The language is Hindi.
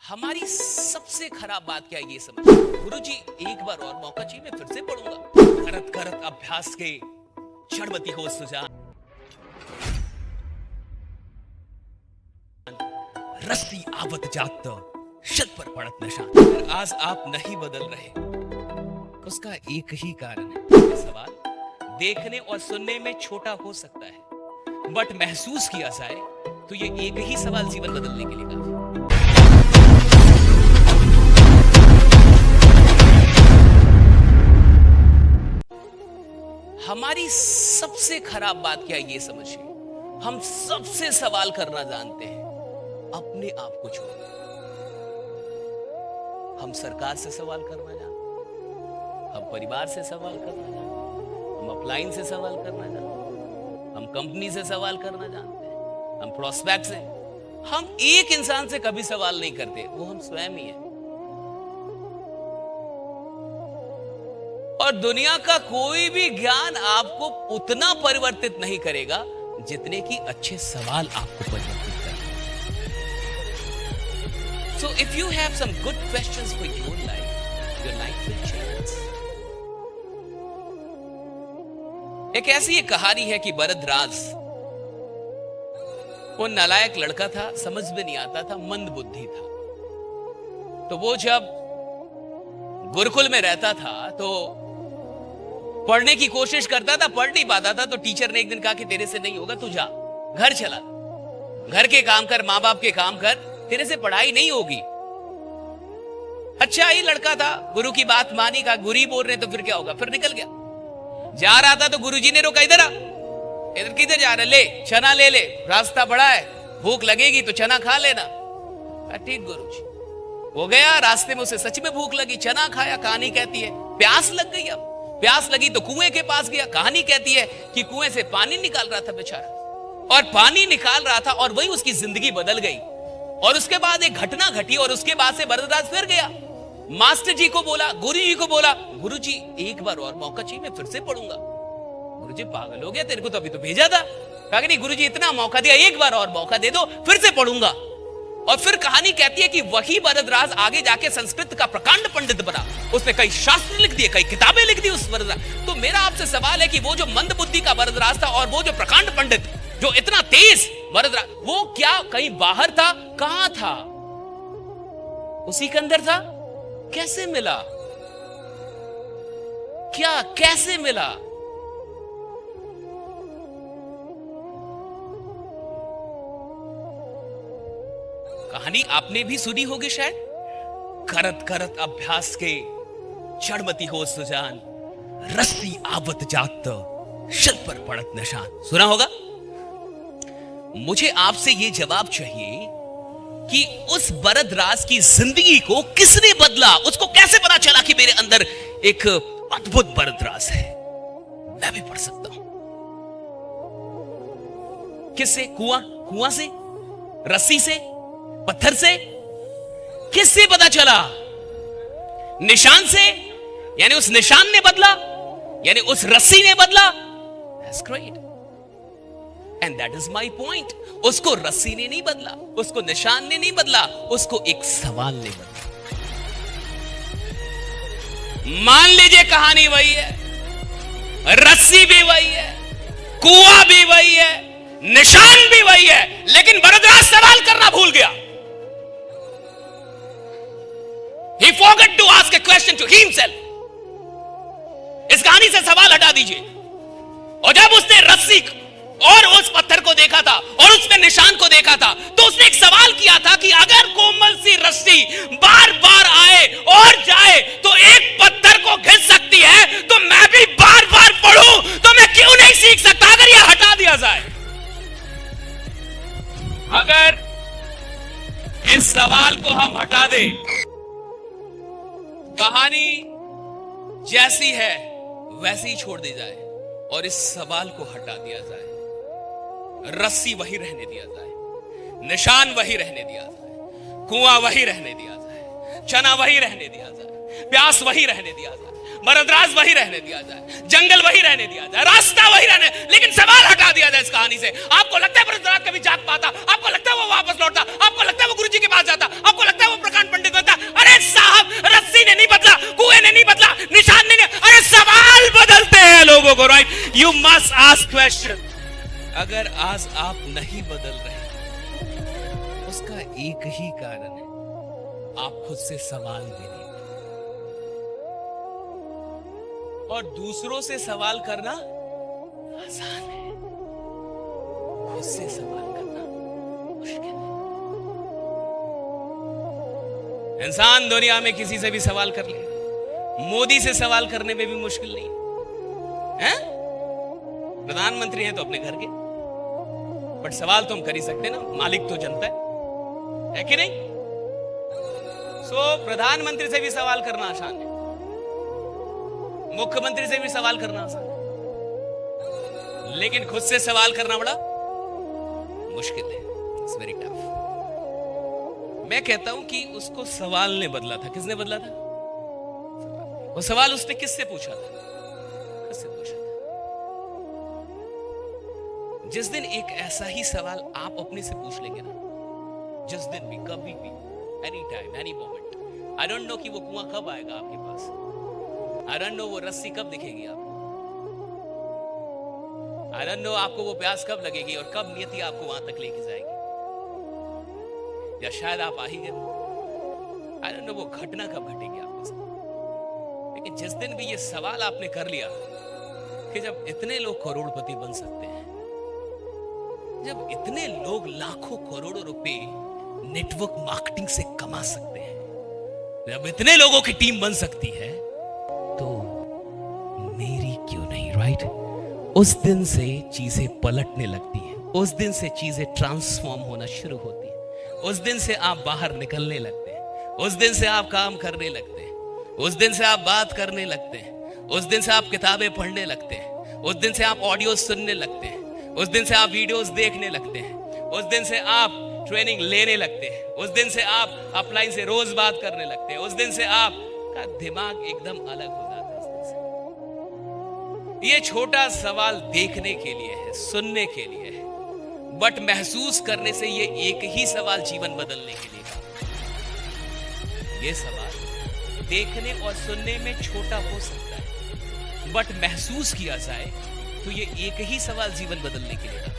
हमारी सबसे खराब बात क्या है ये समझ। गुरुजी एक बार और मौका चाहिए, मैं फिर से पढ़ूंगा। करत करत अभ्यास के क्षणवती हो सुजान, रस्ती आवत जात शत पर पड़त निशान। आज आप नहीं बदल रहे, उसका एक ही कारण है। ये सवाल देखने और सुनने में छोटा हो सकता है, बट महसूस किया जाए तो ये एक ही सवाल जीवन बदलने के लिए काफी। हमारी सबसे खराब बात क्या है ये समझिए, हम सबसे सवाल करना जानते हैं अपने आप को छोड़। हम सरकार से सवाल करना जानते हैं, हम परिवार से सवाल करना जानते हैं, हम अपलाइन से सवाल करना जानते हैं, हम कंपनी से सवाल करना जानते हैं, हम प्रोस्पेक्ट से। हम एक इंसान से कभी सवाल नहीं करते, वो हम स्वयं ही हैं। और दुनिया का कोई भी ज्ञान आपको उतना परिवर्तित नहीं करेगा जितने कि अच्छे सवाल आपको परिवर्तित करेंगे। So if you have some good questions for your life will change. एक ऐसी एक कहानी है कि भरद्वाज, वो नालायक लड़का था, समझ में नहीं आता था, मंद बुद्धि था। तो वो जब गुरुकुल में रहता था तो पढ़ने की कोशिश करता था, पढ़ नहीं पाता था। तो टीचर ने एक दिन कहा कि तेरे से नहीं होगा, तू जा घर चला, घर के काम कर, माँ बाप के काम कर, तेरे से पढ़ाई नहीं होगी। अच्छा ही लड़का था, गुरु की बात मानी, कहा गुरु ही बोल रहे तो फिर क्या होगा, फिर निकल गया। जा रहा था तो गुरुजी ने रोका, इधर आ, इधर किधर जा रहा, ले चना ले ले, रास्ता बड़ा है, भूख लगेगी तो चना खा लेना। ठीक गुरुजी। वो गया, रास्ते में उसे सच में भूख लगी, चना खाया। कहानी कहती है प्यास लग गई। अब प्यास लगी तो कुएं के पास गया। कहानी कहती है कि कुएं से पानी निकाल रहा था बेचारा, और पानी निकाल रहा था और वही उसकी जिंदगी बदल गई। और उसके बाद एक घटना घटी और उसके बाद से भरद्वाज फिर गया, मास्टर जी को बोला, गुरु जी को बोला, गुरु जी एक बार और मौका चाहिए, मैं फिर से पढ़ूंगा। गुरु जी पागल हो गया, तेरे को तो अभी तो भेजा था। कहा नहीं गुरु जी इतना मौका दिया, एक बार और मौका दे दो, फिर से पढ़ूंगा। और फिर कहानी कहती है कि वही भरद्वाज आगे जाके संस्कृत का प्रकांड पंडित बना। उसने कई शास्त्र लिख दिए, कई किताबें लिख दी उस भरद्वाज। तो मेरा आपसे सवाल है कि वो जो मंद बुद्धि का भरद्वाज था और वो जो प्रकांड पंडित, जो इतना तेज भरद्वाज, वो क्या कहीं बाहर था? कहां था? उसी के अंदर था। कैसे मिला? क्या कैसे मिला? कहानी आपने भी सुनी होगी शायद। करत करत अभ्यास के क्षणवती हो सुजान, रस्ती आवत जात शत पर पड़त निशान। सुना होगा। मुझे आपसे यह जवाब चाहिए कि उस भरद्वाज की जिंदगी को किसने बदला? उसको कैसे पता चला कि मेरे अंदर एक अद्भुत भरद्वाज है, मैं भी पढ़ सकता हूं? किससे? कुआं से, रस्सी से, पत्थर से? किससे पता चला? निशान से, यानी उस निशान ने बदला, यानी उस रस्सी ने बदला। That's great. And that is my point. उसको रस्सी ने नहीं बदला, उसको निशान ने नहीं बदला, उसको एक सवाल ने बदला। मान लीजिए कहानी वही है, रस्सी भी वही है, कुआं भी वही है, निशान भी वही है, लेकिन भरद्वाज सवाल करना भूल गया। He forgot to ask a question to himself. इस कहानी से सवाल हटा दीजिए। और जब उसने रस्सी और उस पत्थर को देखा था और उसने निशान को देखा था, तो उसने एक सवाल किया था कि अगर कोमल सी रस्सी बार बार आए और जाए तो एक पत्थर को घिस सकती है, तो मैं भी बार बार पढ़ूं तो मैं क्यों नहीं सीख सकता? अगर यह हटा दिया जाए, अगर इस सवाल को हम हटा दें, कहानी जैसी है वैसी ही छोड़ दी जाए और इस सवाल को हटा दिया जाए, रस्सी वही रहने दिया जाए, निशान वही रहने दिया जाए, कुआं वही रहने दिया जाए, चना वही रहने दिया जाए, प्यास वही रहने दिया जाए, भरद्वाज वही रहने दिया जाए, जंगल वही रहने दिया जाए, रास्ता वही रहने, लेकिन सवाल हटा दिया जाए इस कहानी से। आपको लगता है भरद्वाज कभी जाग पाता? आपको लगता है वो वापस लौटता? आपको लगता है वो गुरुजी के पास जाता? आपको लगता है वो प्रकाश लोगों को, right? You must ask question. अगर आज आप नहीं बदल रहे, उसका एक ही कारण है, आप खुद से सवाल भी नहीं करते। और दूसरों से सवाल करना आसान है, खुद से सवाल करना मुश्किल है। इंसान दुनिया में किसी से भी सवाल कर ले, मोदी से सवाल करने में भी मुश्किल नहीं है। प्रधानमंत्री हैं तो अपने घर के, बट सवाल तो हम कर ही सकते ना, मालिक तो जनता है कि नहीं? सो प्रधानमंत्री से भी सवाल करना आसान है, मुख्यमंत्री से भी सवाल करना आसान है, लेकिन खुद से सवाल करना बड़ा मुश्किल है। It's very tough. मैं कहता हूं कि उसको सवाल ने बदला था। किसने बदला था? वो सवाल उसने किससे पूछा था? किससे पूछा था? जिस दिन एक ऐसा ही सवाल आप अपने से पूछ लेंगे ना, जिस दिन भी, कभी भी, any time, any moment, I don't know कि वो कुआं कब आएगा आपके पास, आई डोंट नो वो रस्सी कब दिखेगी आपको, आई डोंट नो आपको वो प्यास कब लगेगी और कब नियति आपको वहां तक लेके जाएगी, या शायद आप आ ही गए, आई डोंट नो वो घटना कब घटेगी आपके साथ। लेकिन जिस दिन भी ये सवाल आपने कर लिया कि जब इतने लोग करोड़पति बन सकते हैं, जब इतने लोग लाखों करोड़ों रुपए नेटवर्क मार्केटिंग से कमा सकते हैं, जब इतने लोगों की टीम बन सकती है, तो मेरी क्यों नहीं, राइट? उस दिन से चीजें पलटने लगती हैं, उस दिन से चीजें ट्रांसफॉर्म होना शुरू होती हैं, उस दिन से आप बाहर निकलने लगते हैं, उस दिन से आप काम करने लगते हैं, उस दिन से आप बात करने लगते हैं, उस दिन से आप किताबें पढ़ने लगते हैं, उस दिन से आप ऑडियो सुनने लगते हैं, उस दिन से आप वीडियोस देखने लगते हैं, उस दिन से आप ट्रेनिंग लेने लगते हैं, उस दिन से आप अपलाइन से रोज बात करने लगते हैं, उस दिन से आपका दिमाग एकदम अलग हो जाता है। उस दिन से ये छोटा सवाल देखने के लिए है, सुनने के लिए है, बट महसूस करने से ये एक ही सवाल जीवन बदलने के लिए है। ये सवाल देखने और सुनने में छोटा हो सकता है, बट महसूस किया जाए तो ये एक ही सवाल जीवन बदलने के लिए है।